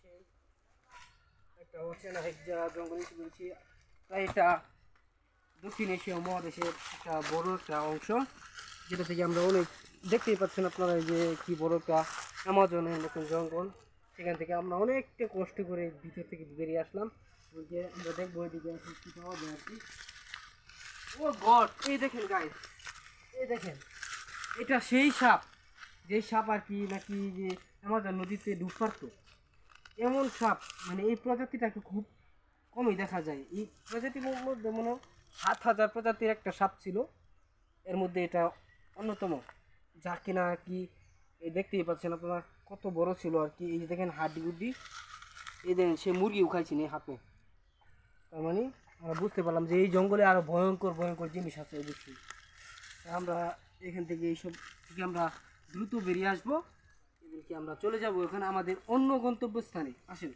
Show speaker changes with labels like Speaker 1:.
Speaker 1: সেই একটা অচেনা এক জঙ্গল এসে পড়েছি। তাই এটা দক্ষিণ এশীয় মহাদেশের একটা বড় একটা অংশ, যেটা থেকে আমরা অনেক দেখতেই পাচ্ছেন আপনারা, এই যে কি বড় একটা অ্যামাজনের মতন জঙ্গল। সেখান থেকে আমরা অনেকটা কষ্ট করে ভিতর থেকে বেরিয়ে আসলাম। ওই যে আমরা দেখবো এদিকে এখন কি পাওয়া যায় আর কি। ও গড, এই দেখেন গাইস, এই দেখেন, এটা সেই সাপ, যে সাপ আর কি নাকি যে অ্যামাজন নদীতে ডুব পারতো, এমন সাপ। মানে এই প্রজাতিটাকে খুব কমই দেখা যায়। এই প্রজাতির মধ্যে মনে হয় 7,000 প্রজাতির একটা সাপ ছিল, এর মধ্যে এটা অন্যতম। যা কিনা আর কি এই দেখতেই পাচ্ছেন আপনারা কত বড় ছিল আর কি। এই যে দেখেন হাড্ডি গুড্ডি, এই দেখেন সে মুরগিও খাইছে নি হাতে। তার মানে আমরা বুঝতে পারলাম যে এই জঙ্গলে আরো ভয়ঙ্কর ভয়ঙ্কর জিনিস আছে অবশ্যই। আমরা এখান থেকে এইসব থেকে আমরা দ্রুত বেরিয়ে আসবো, এমনকি আমরা চলে যাব এখানে আমাদের অন্য গন্তব্যস্থানে। আসেন।